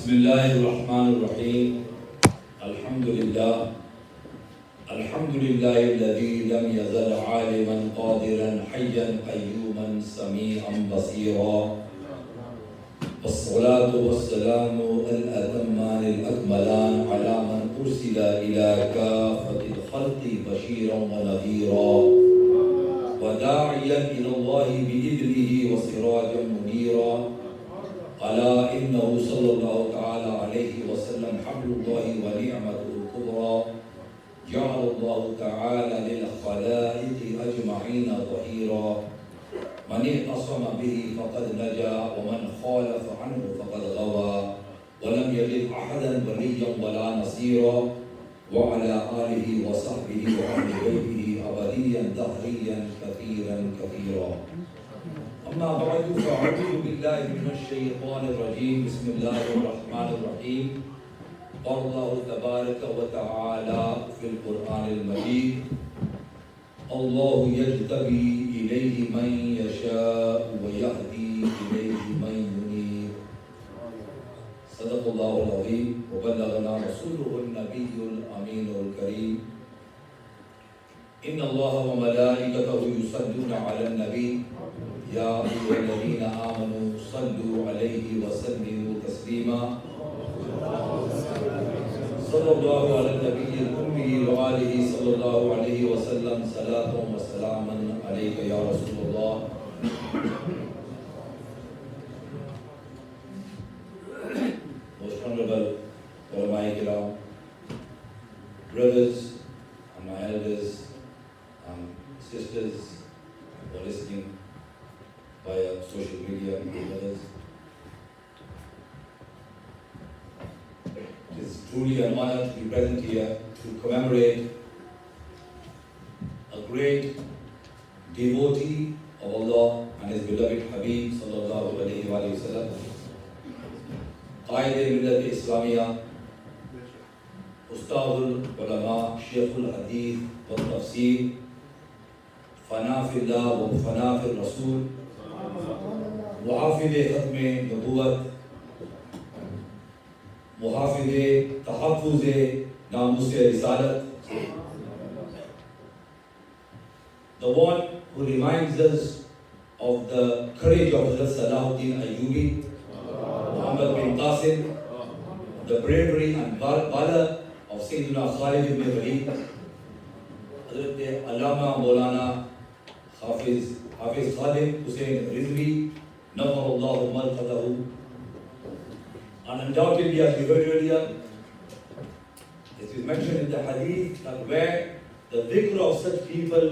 बिस्मिल्लाहिर्रहमानिर्रहीम अल्हम्दुलिल्लाह अल्हम्दुलिल्लाहिल्लज़ी लम यज़ल आलिमन क़ादिरन हय्यन क़य्यूमन समीअन बसीरा वस्सलातु वस्सलामु अल-अतम्मानिल अकमलान अला मन उर्सिला इला काफ़तिल ख़ल्क़ि बशीरन व नज़ीरा व दा'iयन इलल्लाहि बिइज़निहि व सिराजन मुनीरा अला इन्नहु सल्लल्लाहु तआला अलैहि वसल्लम हब्लुल्लाहि व नि'मतुल कुबरा जअलल्लाहु तआला लिल खलाइक़ि अजमईन ज़हीरा मन इअ्तसम बिही फ़क़द नजा व मन ख़ालफ़ अन्हु फ़क़द गवा व लम यजिद अहदन वलिय्यन वला नसीरा व अला आलिहि व सहबिहि व अहलि बैतिहि अबदिय्यन दहरिय्यन कसीरन कसीरा। अम्मा बअद फ़अऊज़ु बिल्लाहि मिनश शैतानिर रजीम बिस्मिल्लाहिर रहमानिर रहीम। अल्लाहु तबारक व तआला फ़िल क़ुरआनिल मजीद अल्लाहु यज्तबी इलैहि मन यशाअ व यहदी इलैहि मन युनीब। सदक़ल्लाहुल अज़ीम व बल्लगना रसूलुहुन नबियुल अमीनुल करीम। इन्नल्लाहा व मलाइकतहु युसल्लूना अलन नबी या अय्युहल्लज़ीना आमनू सल्लू अलैहि व सल्लिमू तस्लीमा। सल्लल्लाहु अला नबिय्यिल उम्मी व आलिहि सल्लल्लाहु अलैहि व सल्लम सलातुन व सलामन अलैका या रसूलल्लाह। Most honorable ulama kiram, brothers and my elders and sisters who are listening via social media and others. It is truly an honor to be present here to commemorate a great devotee of Allah and His beloved Habib sallallahu alaihi wasallam, Qaid Millat Islamiyya, Ustadul Ulama, Sheikhul Hadith wa Tafsir, Fana fillah wa Fana fil Rasul, मुहाफिज़े ख़त्मे नबूवत, मुहाफिज़े तहफ़्फ़ुज़े नामूसे रिसालत, the one who reminds us of the courage of Hazrat Salahuddin Ayyubi, Muhammad bin Qasim, the bravery and valor of Sayyidina Khalid ibn Walid, Hazrat Allama Maulana Hafiz Khalid Hussain Rizvi, Nafarallahu Marqadahu. And undoubtedly, as we heard earlier, it is mentioned in the hadith that where the dhikr of such people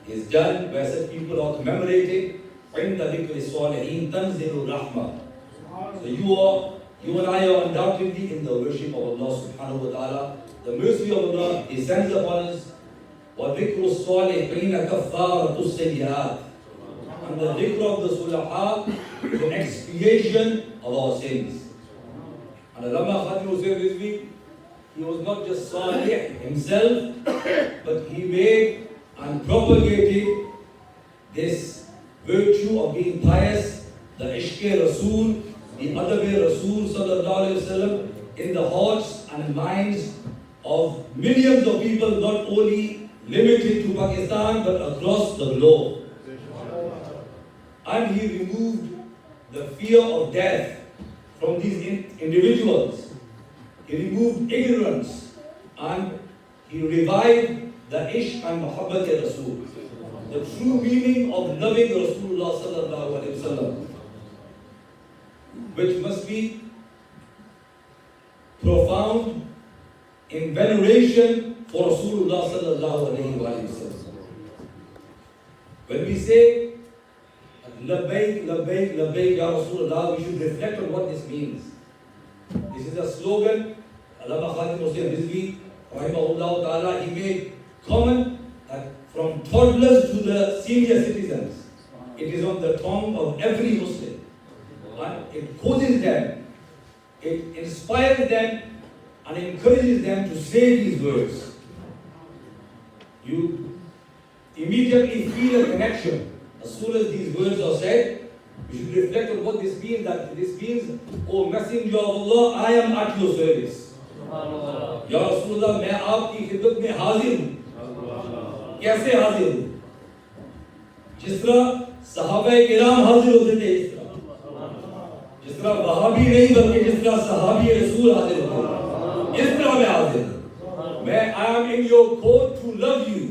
is done, where such people are commemorated, عند ذكر الصالحين تنزل الرحمة. So you and I are undoubtedly in the worship of Allah subhanahu wa ta'ala. The mercy of Allah descends upon us. وَذِكْرُ الصَّالِحِينَ كَفَّارَةُ السَّيِّئَاتِ. And the dhikr of the sulaha is an expiation of our sins. And Allama Khadim Hussain Rizvi, he was not just salih himself, but he made and propagated this virtue of being pious, the ishq Rasul, the adab Rasul sallallahu alayhi wa sallam, in the hearts and minds of millions of people, not only limited to Pakistan, but across the globe. And he removed the fear of death from these individuals. He removed ignorance and he revived the ishq and muhabbat Rasul. The true meaning of loving Rasulullah sallallahu alaihi wasallam, which must be profound in veneration for Rasulullah sallallahu alaihi wasallam. When we say Labbaik, Labbaik, Labbaik, Ya Rasulullah, we should reflect on what this means. This is a slogan Allama Khadim Hussain Rizvi, rahimahullah ta'ala, he made common senior citizens. It is on the tongue of every Muslim. And it causes them, it inspires them, and encourages them to say these words. You immediately feel a connection. As soon as these words are said, you should reflect on what this means. That this means, O Messenger of Allah, I am at your service. Ya Rasulullah, मैं आपकी खिदमत में हाजिर हूँ. कैसे हाजिर हूँ? जिस तरह सहाबा किराम हाजिर होते थे, जिस तरह वहाबी नहीं बल्कि जिस तरह सहाबी रसूल हाजिर होते, इस तरह मैं हाजिर हूँ. I am in your court to love you.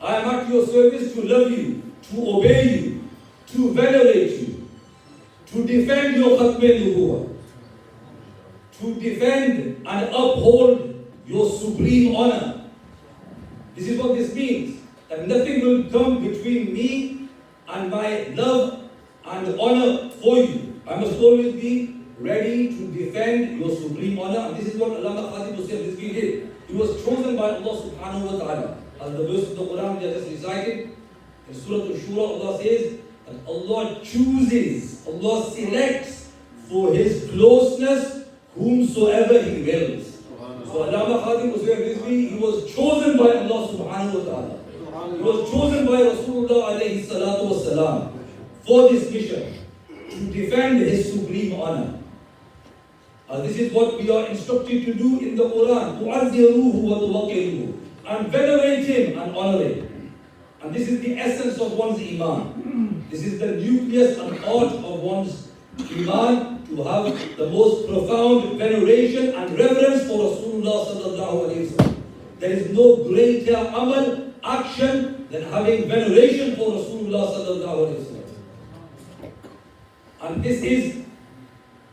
I am at your service to love you, to obey you, to venerate you, to defend your khatm nubuwwah, to defend and uphold your supreme honor. This is what this means. That nothing will come between me and my love and honor for you. I must always be ready to defend your supreme honor. And this is what Allama Khatib Hussain Rizvi did. He was chosen by Allah subhanahu wa ta'ala. As the verse of the Quran that just recited, in Surah Al-Shura, Allah says that Allah chooses, Allah selects for His closeness whomsoever He wills. So Allama Khatib Hussain Rizvi, he was chosen by Allah subhanahu wa ta'ala. He was chosen by Rasulullah alayhi salatu wasalam for this mission, to defend His supreme honor. This is what we are instructed to do in the Quran. تُعَذِّرُوهُ وَتُوَقِّرُوهُ, and venerate Him and honor Him. And this is the essence of one's Iman. This is the nucleus and heart of one's Iman, to have the most profound veneration and reverence for Rasulullah sallallahu alayhi wa sallam. There is no greater amal, action, than having veneration for Rasulullah sallallahu alayhi wa sallam. And this is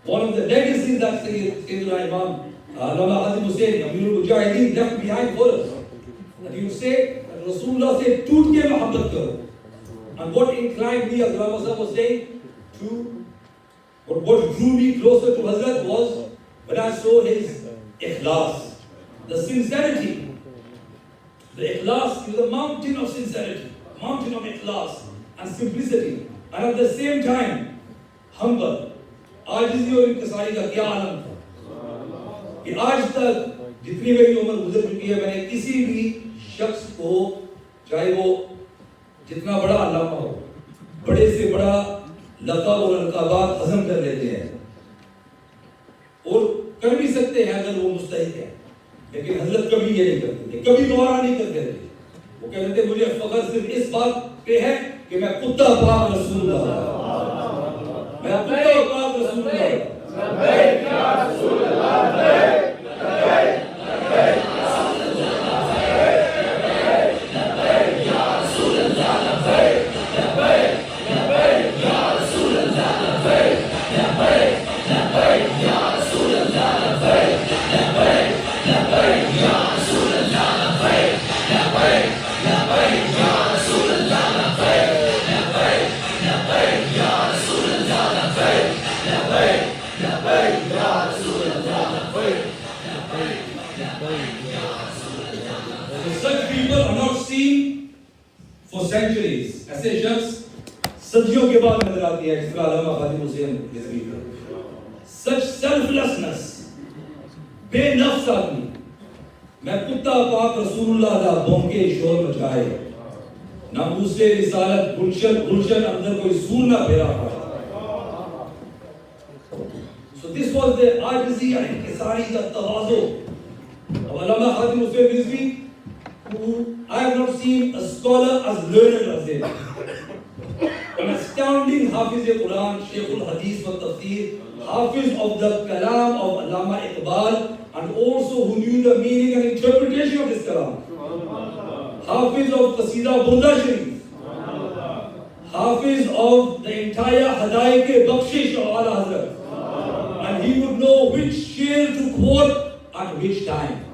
one of the legacies that Sayyidina Imam Allama Khatib Hussain, Amirul Mujahideen, left behind for us. That he would say, that Rasulullah said, "Toot ke muhabbat karo." And what inclined me, as Allama Sahib was saying, to what drew me closer to Hazrat was when I saw his ikhlas, the sincerity. The ikhlas is a mountain of sincerity, mountain of ikhlas and simplicity, and at the same time humble. आजिज़ी और इंकिसारी का क्या आलम था कि आज तक जितनी मेरी उम्र गुजर चुकी है, मैंने किसी भी शख्स को, चाहे वो जितना बड़ा अल्लामा हो, बड़े से बड़ा लक़ब और अलक़ाबात हज़म कर लेते हैं और कर भी सकते हैं अगर वो मुस्तहिक़ है, लेकिन हज़रत कभी ये नहीं करते थे, कभी दोबारा नहीं करते थे. वो कहते थे, मुझे फ़ख्र सिर्फ इस बात पे है कि मैं कुत्ता पाक रसूलुल्लाह, मैं कुत्ता पाक रसूलुल्लाह. Such people are not seen for centuries. ऐसे शख्स सदियों के बाद नजर आती है, जिस तरह अल्लामा खातिब हुसैन रिज़वी का. Such selflessness, बेनफ्स आदमी, मैं कुत्ता पाक रसूलुल्लाह दा भौंके शोर मचाए, नामूसे रिसालत गुलशन गुलशन अंदर कोई सूर ना फेरा पाए. So this was the ajizi and inkisari, the tawazu of Allama Khatib Hussain Rizvi, who I have not seen a scholar as learned as him. An astounding Hafiz Quran, Shaykhul Hadith wa Tafsir, Hafiz of the Kalam of Allama Iqbal, and also who knew the meaning and interpretation of this Kalam. Hafiz of Qasida Burda Sharif, Hafiz of the entire Hadaik Bakshish of Ala Hazrat. And he would know which शेर to quote at which time.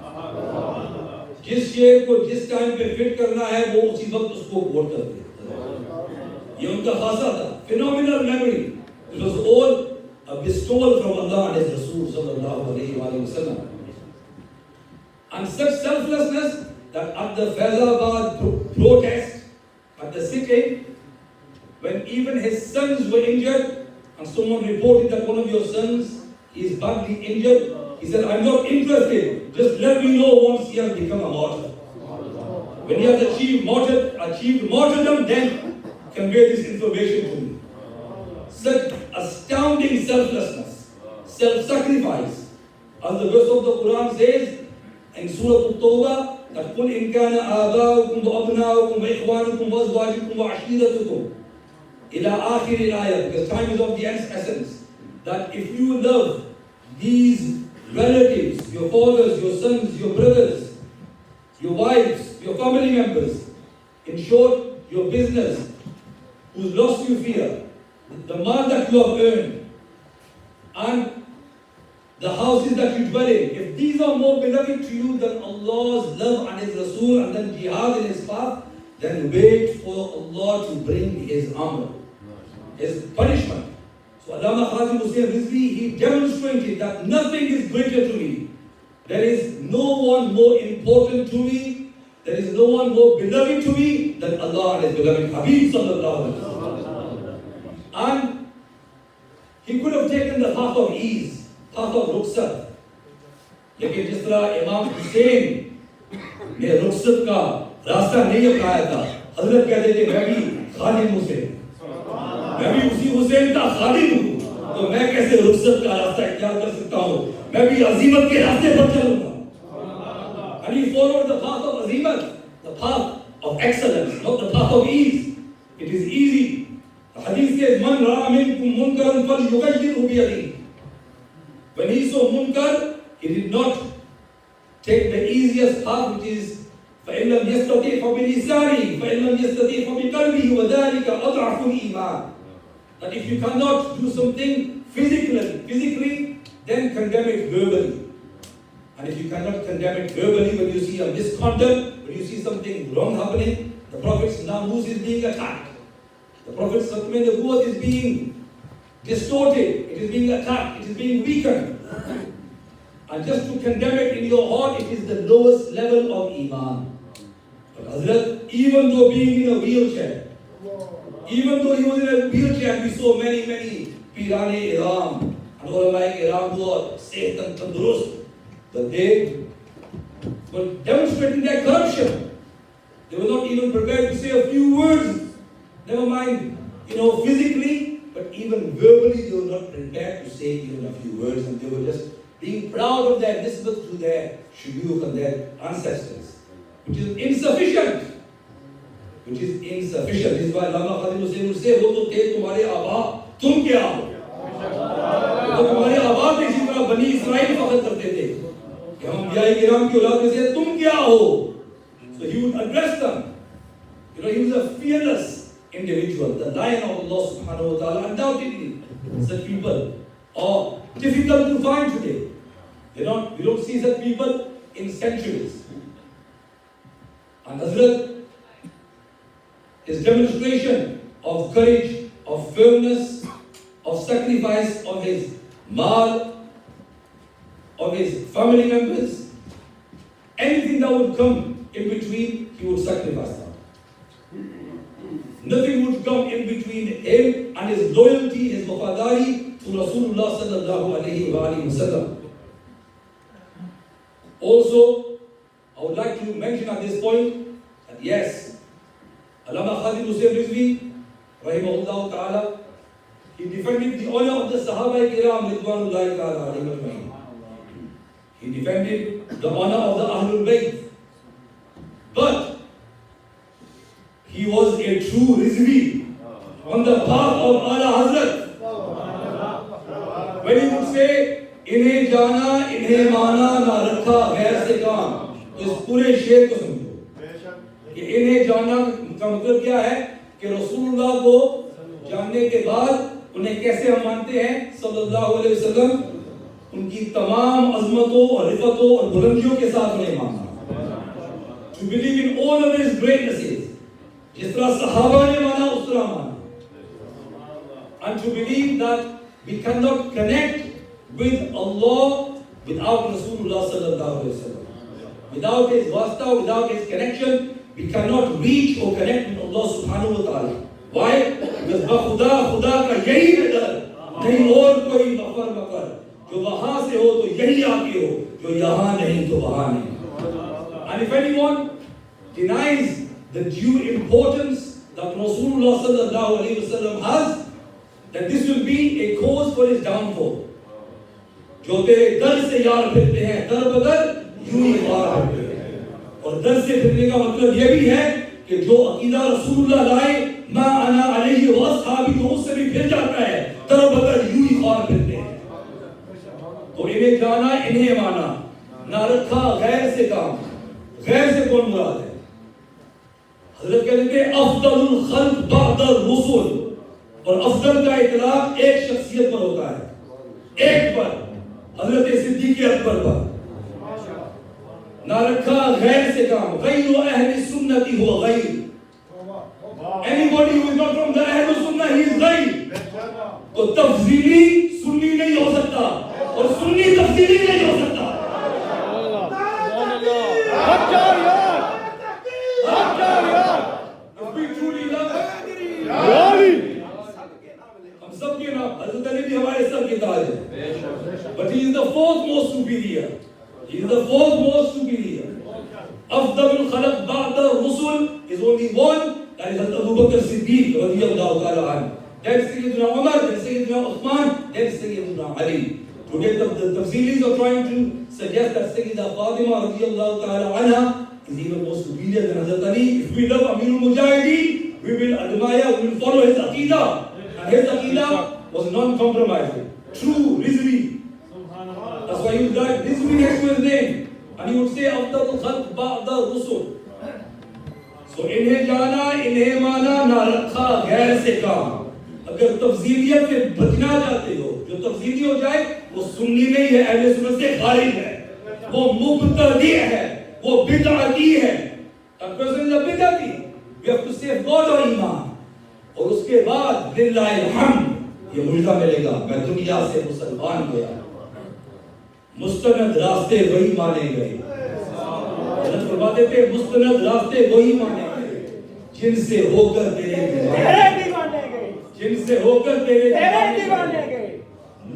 जिस शेर को जिस time पे fit करना है वो उसी वक्त उसको कोट करते हैं. ये उनका खासा था. Phenomenal memory. It was all a bestowal from Allah and His Rasul sallallahu alaihi wasallam. And such selflessness that at the Faizabad protest, at the sitting when even his sons were injured, and someone reported that one of your sons is badly injured. He said, I'm not interested. Just let me know once he has become a martyr. When he has achieved martyrdom, then convey this information to me. Such astounding selflessness, self-sacrifice. As the verse of the Quran says in Surah At-Tawbah, that قُلْ إِنْ كَانَ آبَاؤُكُمْ وَأَبْنَاؤُكُمْ وَإِخْوَانُكُمْ وَأَزْوَاجُكُمْ وَعَشِيرَتُكُمْ إِلَى آخِرِ الْآيَةِ, because time is of the essence. That if you love these relatives, your fathers, your sons, your brothers, your wives, your family members, in short, your business, whose loss you fear, the money that you have earned, and the houses that you dwell in, if these are more beloved to you than Allah's love and His Rasul and then jihad in His path, then wait for Allah to bring His amr, His punishment. So Allama Khadim Hussain Rizvi, he demonstrated that nothing is greater to me. There is no one more important to me. There is no one more beloved to me than Allah and His beloved Habib sallallahu alaihi wasallam. And he could have taken the path of ease, path of rukhsat. लेकिन जिस तरह इमाम हुसैन ने रुखसत का रास्ता नहीं अपनाया था, हजरत कहते थे मैं भी खालिद हुसैन, मैं भी उसी हुसैन का खालिद हूँ, तो मैं कैसे रुखसत का रास्ता इख्तियार कर सकता हूँ? मैं भी अजीमत के रास्ते पर चलूँगा. And he followed the path of azimat, the path of excellence, not the path of ease. It is easy. The hadith says, "Man ra'a minkum munkaran falyughayyirhu biyadihi." When he saw munkar, he did not take the easiest path, which is فَإِن لَمْ يَسْتَطِعْ فَبِلِسَانِهِ فَإِن لَمْ يَسْتَطِعْ فَبِقَلْبِهِ وَذَلِكَ أَضْعَفُ الْإِيمَانِ. That if you cannot do something physically, then condemn it verbally. And if you cannot condemn it verbally, when you see a misconduct, when you see something wrong happening, the Prophet's namus is being attacked. The Prophet's nubuwwat is being distorted, it is being attacked, it is being weakened. And just to condemn it in your heart, it is the lowest level of Iman. But Hazrat, even though being in a wheelchair, even though he was in a wheelchair, we saw many Pirane Iram and ulama Iram who are safe and tandurust, but they were demonstrating their corruption. They were not even prepared to say a few words, never mind, physically, but even verbally they were not prepared to say even a few words, and they were just being proud of their nisbat to their shuyukh and their ancestors, which is insufficient. Which is insufficient. This is why Allama Khadim Hussain would say, "वो तो थे तुम्हारे आबा, तुम क्या हो?" तो तुम्हारे आबा भी इसी तरह बनी इस्राइल फख्र करते थे कि हम अंबिया किराम की औलाद में से तुम क्या हो? So he would address them. He was a fearless individual, the lion of Allah subhanahu wa ta'ala. Undoubtedly, such people are difficult to find today. We don't see such people in centuries. And Hazrat, his demonstration of courage, of firmness, of sacrifice of his mal, of his family members, anything that would come in between, he would sacrifice them. Nothing would come in between him and his loyalty, his wafadari to Rasulullah sallallahu alayhi wa sallam. Also, I would like to mention at this point that yes, Allama Khadim Hussain Rizvi, rahimahullah ta'ala, he defended the honor of the Sahaba Kiram Ridwanullahi ta'ala alayhi ajma'in. He defended the honor of the Ahlul Bayt. But he was a true Rizvi on the path of Ala Hazrat. When he would say, "Inhe jana, inhe mana, na rakha ghair se kaam," तो इस पूरे शेर को समझो कि इन्हें जानना का मतलब क्या है कि रसूलुल्लाह को जानने के बाद उन्हें कैसे हम मानते हैं सल्लल्लाहु अलैहि वसल्लम, उनकी तमाम अजमतों और रिफतों और बुलंदियों के साथ उन्हें मानना. To believe in all of his greatnesses, जिस तरह सहाबा ने माना उस तरह माना. And to believe that we cannot connect with Allah without Rasulullah sallallahu alaihi wasallam. Without his wasta, without his connection, we cannot reach or connect with Allah subhanahu wa ta'ala. Why? Because खुदा का यही है दर, नहीं और कोई muffle मकर, जो वहां से हो तो यही आके हो, जो यहाँ नहीं तो वहां नहीं. And if anyone denies the due importance that Rasulullah sallallahu alaihi wasallam has, then this will be a cause for his downfall. जो तेरे दर से यार फिरते हैं, दर बदर यूं ही यार फिरते हैं. और दर से फिरने का मतलब ये भी है कि जो अकीदा रसूलुल्लाह लाए, मा अना अलैहि व अस्हाबी, तो उससे भी फिर जाता है, दर बदर यूं ही यार फिरते हैं. तो इन्हें जाना इन्हें माना, ना रखा गैर से काम. गैर से कौन मुराद है? हजरत कहते हैं अफदलुल खल्क बअदर रुसूल, और अफजल का इतलाक एक शख्सियत पर होता है, एक पर, हजरत सिद्दीक अकबर पर. ना रखा गैर से काम. गैर अहले सुन्नती हुआ गैर. Anybody who is not from the अहले सुन्नह he is गैर. तो तफजीली सुन्नी नहीं हो सकता और सुन्नी तफजीली नहीं हो सकता. हम सबके नाम, हजरत अली भी हमारे सर के ताज है. But he is the fourth most superior. He is the fourth most superior. Afdalul khalq ba'da rusul is only one, that is Abu Bakr Siddiq radiyallahu ta'ala anhu. Then Sayyidina Umar, then Sayyidina Uthman, then Sayyidina Ali. Today the Tafsilis are trying to suggest that Sayyida Fatima radiyallahu ta'ala anha is even more superior than Hazrat Ali. If we love Amirul Mujahideen, we will admire, we will follow his aqidah. And his aqidah was non-compromising, true, rizvi. That's why he would write rizvi next to his name. And he would say, Afdalul khalq ba'da rusul. So इन्हें जाना, इन्हें माना, ना रखा गैर से काम. अगर तफजीलियत से बचना चाहते हो, जो तफजीली हो जाए वो सुन्नी नहीं है, अहले सुन्नत से खारिज है, वो मुब्तदी है, वो बिदअती है. That person is a bid'ati. We have to safeguard our ईमान. और उसके बाद लिल्लाहिल हम्द, ये मुल्का मिलेगा, मैं दुनिया से मुसलमान गया. मुस्तनद रास्ते वही माने गए. फरमाते थे मुस्तनद रास्ते वही माने गए जिनसे होकर तेरे दीवाने गए, जिनसे होकर तेरे दीवाने गए.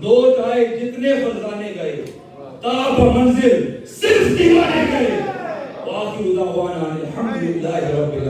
नोट आए जितने फरजाने गए, ताब मंजिल सिर्फ दीवाने गए. वाखिर दावाना अल्हम्दुलिल्लाहि रब्बिल